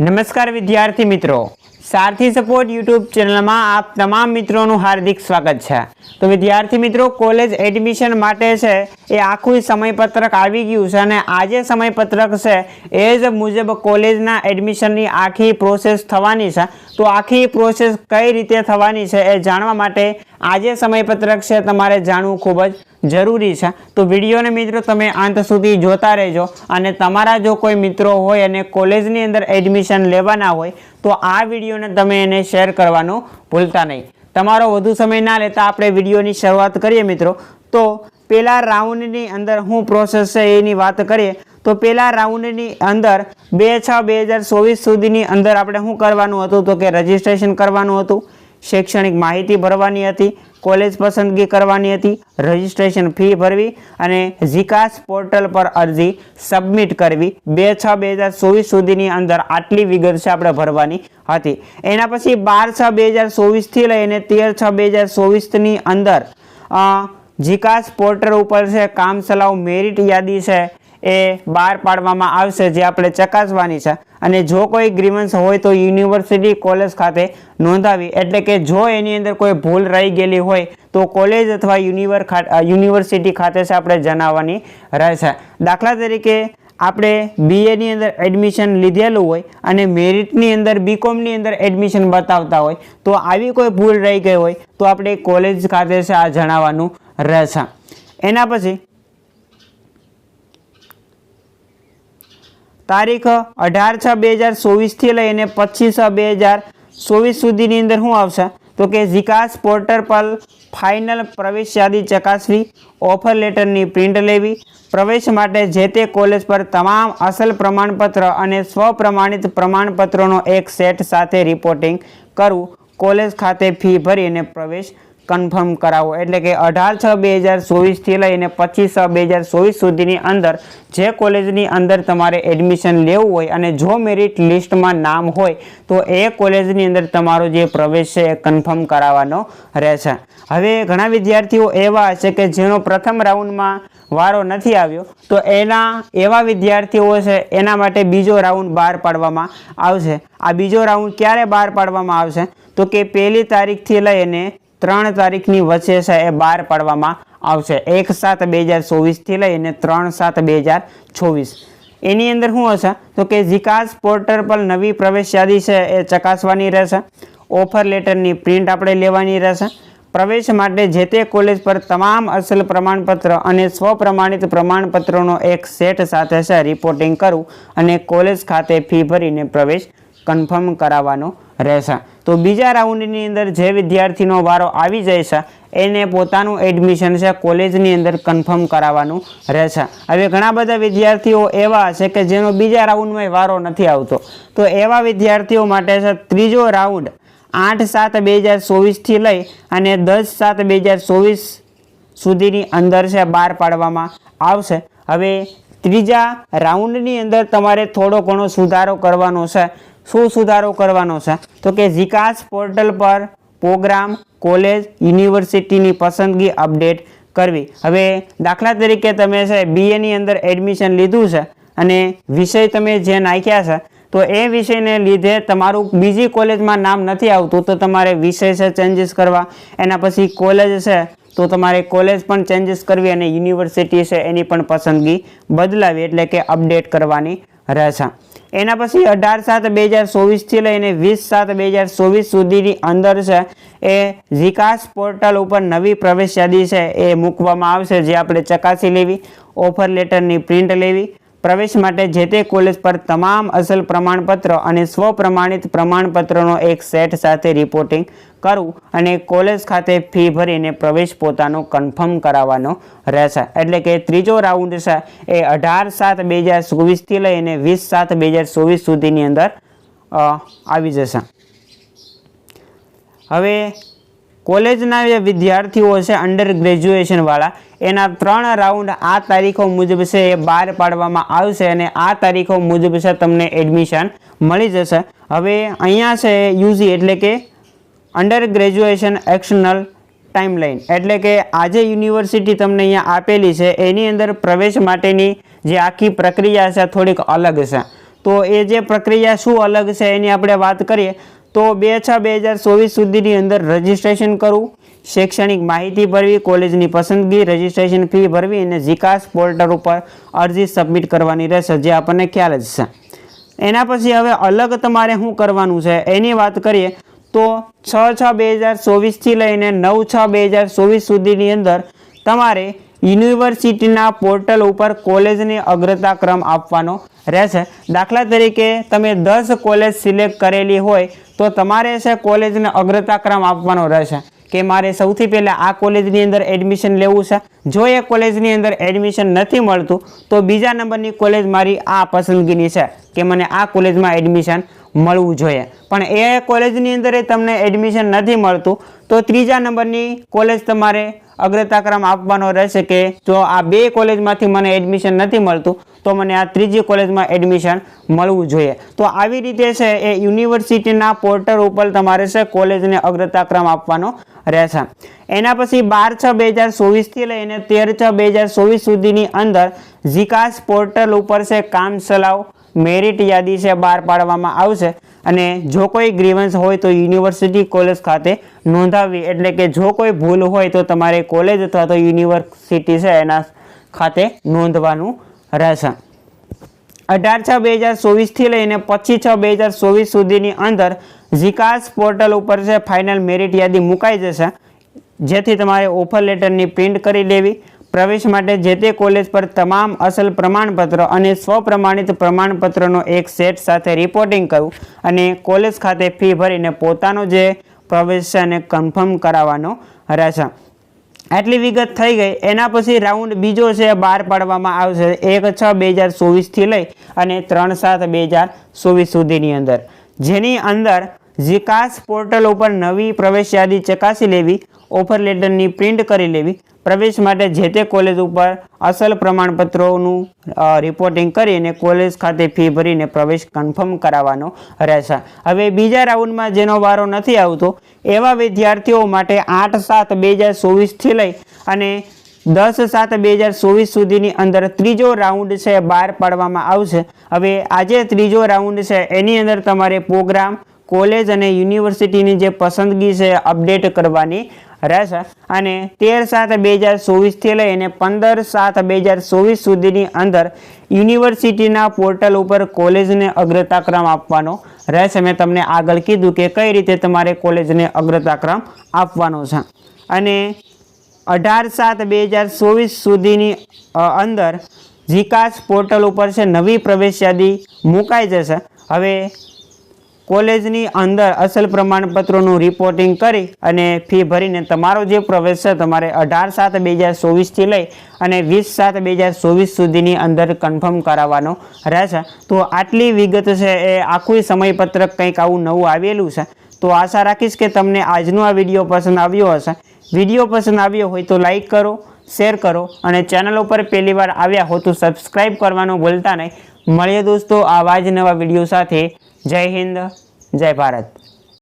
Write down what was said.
नमस्कार विद्यार्थी मित्रों, सारथी सपोर्ट यूट्यूब चैनल में आप तमाम मित्रों हार्दिक स्वागत है। तो विद्यार्थी मित्रों, कॉलेज एडमिशन माटे छे ए आखुं समयपत्रक आवी गयुं छे अने आजे समयपत्रक छे एज मुजब कॉलेजना एडमिशननी आखी प्रोसेस थवानी छे। तो आखी प्रोसेस कई रीते थवानी छे ए जाणवा माटे आजे समयपत्रक छे तमारे जाणવું खूब ज जरूरी है। तो वीडियो ने मित्रों तमे अंत सुधी जोता रहेजो अने तमारा जो कोई मित्रों होय अने कॉलेजनी अंदर एडमिशन लेवाना होय तो आ वीडियो ने तमे एने शेर करवानुं भूलता नहीं। तमारो वधु समय ना लेता आपणे विडियोनी शरूआत करीए मित्रों। तो पहला राउंडनी अंदर हूँ प्रोसेस है एनी बात करिए तो पहला राउंडनी अंदर 2/6/2024 सुधीनी अंदर आपणे हूँ करवानुं हतुं तो कि रजिस्ट्रेशन करवानुं हतुं, शैक्षणिक माहिती भरवानी हती, कॉलेज पसंदगी करवानी हती, रजिस्ट्रेशन फी भरवी अने जिकास पोर्टल पर अरजी सबमिट करवी। 2/6/2024 सुधीनी अंदर आटली विगत छे आपणे भरवानी हती। एना पछी 12/6/2024 थी लईने 13/6/2024 नी अंदर जिकास पोर्टल पर छे कामचलाऊ मेरिट यादी छे ए बहार पाडवामां आवशे जे आपणे चकासवानी छे अने जो कोई ग्रीवन्स होय तो यूनिवर्सिटी कॉलेज खाते नोंधावी। एटले के जो एनी अंदर कोई भूल रही गेली होय तो कॉलेज अथवा यूनिवर्सिटी खाते से आपणे जणाववानी रहेशे। दाखला तरीके आपणे बीए नी अंदर एडमिशन लीधेलुं होय अने मेरिटनी अंदर बीकॉम नी अंदर एडमिशन बतावता होय तो आवी कोई भूल रही गई होय तो आपणे कॉलेज खाते से आ जणाववानुं रहेशे। एना पछी तारीख 18/6/2024 थी लईने 25/6/2024 सुधीनी अंदर हूँ आवशे तो कि जिकास पोर्टल पर फाइनल प्रवेश यादी चकासवी, ऑफर लेटरनी प्रिंट लेवी, प्रवेश माटे जे ते कॉलेज पर तमाम असल प्रमाणपत्र अने स्वप्रमाणित प्रमाणपत्रोनो एक सेट साथे रिपोर्टिंग करवू, कॉलेज खाते फी भरीने प्रवेश कन्फर्म करावो। एटले के 18/6/2024 थी लईने 25/6/2024 सुधीनी अंदर जे कॉलेजनी अंदर तमारे एडमिशन लेवुं होय अने जो मेरिट लिस्टमां नाम होय तो ए कॉलेजनी अंदर तमारो जे प्रवेश छे कन्फर्म कराववानो रहेशे। हवे घणा विद्यार्थीओ एवा हशे के जेनो प्रथम राउंडमां वारो नहीं आव्यो तो एना एवा विद्यार्थीओ छे एना माटे बीजो राउंड बहार पाडवामां आवशे। आ बीजो राउंड क्यारे बहार पाडवामां आवशे तो कि 1 तारीख थी लईने 3 तारीखनी वच्चे छे ए बहार पाडवामां आवशे। 1/7/2024 थी लईने 3/7/2024 एनी अंदर शुं हशे तो कि जिकास पोर्टल पर नवी प्रवेश यादी छे ए चकासवानी रहेशे, ऑफर लेटरनी प्रिंट आपणे लेवानी रहेशे, प्रवेश माटे जे ते कॉलेज पर तमाम असल प्रमाणपत्र अने स्वप्रमाणित प्रमाणपत्रोनो एक सेट साथे छे रिपोर्टिंग करवू अने कॉलेज खाते फी भरीने प्रवेश कन्फर्म कराववानो रहेशे। तो बीजा राउंडनी अंदर जे विद्यार्थीनो वारो आवी जाय छे एने पोतानुं एडमिशन छे कॉलेजनी अंदर कन्फर्म कराववानुं रहेशे। हवे घणा बधा विद्यार्थीओ एवा हशे के जेनो बीजा राउंडमां वारो नथी आवतो तो एवा विद्यार्थीओ माटे छे त्रीजो राउंड 8/7/2024 थी लई अने 10/7/2024 सुधीनी अंदर छे बहार पाडवामां आवशे। हवे त्रीजा राउंडनी अंदर तमारे थोड़ो घणो सुधारो करवानो छे। शुं सुधारो करवानो छे तो कि जिकास पोर्टल पर प्रोग्राम, कॉलेज, यूनिवर्सिटीनी पसंदगी अपडेट करवी। हवे दाखला तरीके तमे छे बीए नी अंदर एडमिशन लीधुं छे अने विषय तमे जे नाख्या छे तो ए विषय ने लीधे तमारू बीजी कॉलेज में नाम नहीं आवतुं तो तमारे विषय से चेन्जीस करवा, एना पछी कॉलेज है तो तमारे कॉलेज पण चेन्जीस करवी अने यूनिवर्सिटी है एनी पण पसंदगी बदलावी एटले के अपडेट करवानी रहेशे। एना पछी 18/7/2024 थी लईने 20/7/2024 सुधीनी अंदर है ए जिकास पोर्टल पर नवी प्रवेश यादी है ए मूकवामां आवशे जे आपणे चकासी लेवी, ऑफर लेटरनी प्रिंट लेवी, प्रवेश माटे जे ते कॉलेज पर तमाम असल प्रमाणपत्र अने स्वप्रमाणित प्रमाणपत्रोनो एक सेट साथे रिपोर्टिंग करवू अने कॉलेज खाते फी भरीने प्रवेश पोतानो कन्फर्म कराववानो रहेशे। एटले के त्रीजो राउंड छे ए 18/7/2024 थी लईने 20/7/2024 सुधीनी अंदर आवी जशे। हवे कॉलेजना विद्यार्थीओ छे अंडर ग्रेज्युएशन वाला एना 3 राउंड आ तारीखों मुजब से बहार पाडवामां आवशे अने आ तारीखों मुजब से तमने एडमिशन मळी जशे। हवे अहींया छे यूजी एटले के अंडर ग्रेज्युएशन एक्सटर्नल टाइमलाइन एटले के आज यूनिवर्सिटी तमने अहींया आपेली छे एनी अंदर प्रवेश माटेनी जे आखी प्रक्रिया छे थोड़ीक अलग छे। તો એ જે પ્રક્રિયા શું અલગ છે એની આપણે વાત કરીએ તો 2/6/2024 સુધીની અંદર રજિસ્ટ્રેશન કરવું, શૈક્ષણિક માહિતી ભરવી, કોલેજની પસંદગી, રજિસ્ટ્રેશન ફી ભરવી અને ઝિકાસ પોર્ટલ ઉપર અરજી સબમિટ કરવાની રહેશે, જે આપણને ખ્યાલ જ છે. એના પછી હવે અલગ તમારે શું કરવાનું છે એની વાત કરીએ તો 6/6/2024 થી લઈને 9/6/2024 સુધીની અંદર તમારે યુનિવર્સિટીના પોર્ટલ ઉપર કોલેજને અગ્રતા ક્રમ આપવાનો રહેશે. દાખલા તરીકે તમે 10 કોલેજ સિલેક્ટ કરેલી હોય તો તમારે છે કોલેજને અગ્રતા ક્રમ આપવાનો રહેશે કે મારે સૌથી પહેલાં આ કોલેજની અંદર એડમિશન લેવું છે. જો એ કોલેજની અંદર એડમિશન નથી મળતું તો બીજા નંબરની કોલેજ મારી આ પસંદગીની છે કે મને આ કોલેજમાં એડમિશન મળવું જોઈએ. પણ એ કોલેજની અંદર તમને એડમિશન નથી મળતું તો ત્રીજા નંબરની કોલેજ તમારે અગ્રતાક્રમ આપવાનો રહેશે કે જો આ 2 કોલેજમાંથી મને એડમિશન નથી મળતું તો મને આ ત્રીજી કોલેજમાં એડમિશન મળવું જોઈએ. તો આવી રીતે છે એ યુનિવર્સિટીના પોર્ટલ ઉપર તમારે છે કોલેજને અગ્રતાક્રમ આપવાનો રહેશે. એના પછી 12/6/2024 થી લઈને 13/6/2024 સુધીની અંદર ઝિકાસ પોર્ટલ ઉપર છે કામ ચલાવ મેરિટ યાદી છે બહાર પાડવામાં આવશે અને જો કોઈ ગ્રીવન્સ હોય તો યુનિવર્સિટી કોલેજ ખાતે નોંધાવવી, એટલે કે જો કોઈ ભૂલ હોય તો તમારે કોલેજ અથવા તો યુનિવર્સિટી છે એના ખાતે નોંધવાનું રહેશે. 18/6/2024 થી લઈને 25/6/2024 સુધીની અંદર ઝિકાસ પોર્ટલ ઉપર છે ફાઇનલ મેરિટ યાદી મુકાઈ જશે, જેથી તમારે ઓફર લેટરની પ્રિન્ટ કરી લેવી. પ્રવેશ માટે જે તે કોલેજ પર તમામ અસલ પ્રમાણપત્ર અને સ્વપ્રમાણિત પ્રમાણપત્રનો એક સેટ સાથે રિપોર્ટિંગ કરવું અને કોલેજ ખાતે ફી ભરીને પોતાનો જે પ્રવેશ છે એને કન્ફર્મ કરાવવાનો રહેશે. આટલી વિગત થઈ ગઈ. એના પછી રાઉન્ડ બીજો છે બહાર પાડવામાં આવશે 1/6/2024 થી લઈ અને 3/7/2024 સુધીની અંદર, જેની અંદર ઝિકાસ પોર્ટલ ઉપર નવી પ્રવેશ યાદી ચકાસી લેવી, ઓફર લેટરની પ્રિન્ટ કરી લેવી, પ્રવેશ માટે જે તે કોલેજ ઉપર અસલ પ્રમાણપત્રોનું રિપોર્ટિંગ કરીને કોલેજ ખાતે ફી ભરીને પ્રવેશ કન્ફર્મ કરાવવાનો રહેશે. હવે બીજા રાઉન્ડમાં જેનો વારો નથી આવતો એવા વિદ્યાર્થીઓ માટે 8/7/2024 થી લઈ અને 10/7/2024 સુધીની અંદર ત્રીજો રાઉન્ડ છે બહાર પાડવામાં આવશે. હવે આ જે ત્રીજો રાઉન્ડ છે એની અંદર તમારે પ્રોગ્રામ, કોલેજ અને યુનિવર્સિટીની જે પસંદગી છે અપડેટ કરવાની રહેશે અને 13/7/2024 થી લઈને 15/7/2024 સુધીની અંદર યુનિવર્સિટીના પોર્ટલ ઉપર કોલેજને અગ્રતાક્રમ આપવાનો રહેશે. મેં તમને આગળ કીધું કે કઈ રીતે તમારે કોલેજને અગ્રતાક્રમ આપવાનો છે. અને 18/7/2024 સુધીની અંદર ઝિકાસ પોર્ટલ ઉપર છે નવી પ્રવેશ યાદી મુકાઈ જશે. હવે કોલેજની અંદર અસલ પ્રમાણપત્રોનું રિપોર્ટિંગ કરી અને ફી ભરીને તમારો જે પ્રવેશ છે તમારે 18/7/2024 થી લઈ અને 20/7/2024 સુધીની અંદર કન્ફર્મ કરાવવાનો રહેશે. તો આટલી વિગત છે એ આખું સમયપત્રક કંઈક આવું નવું આવેલું છે. તો આશા રાખીશ કે તમને આજનો આ વિડીયો પસંદ આવ્યો હશે. વિડીયો પસંદ આવ્યો હોય તો લાઈક કરો, શેર કરો અને ચેનલ ઉપર પહેલી વાર આવ્યા હો તો સબસ્ક્રાઈબ કરવાનું ભૂલતા નહીં. મળીએ દોસ્તો આવા જ નવા વિડીયો સાથે. જય હિન્દ, જય ભારત.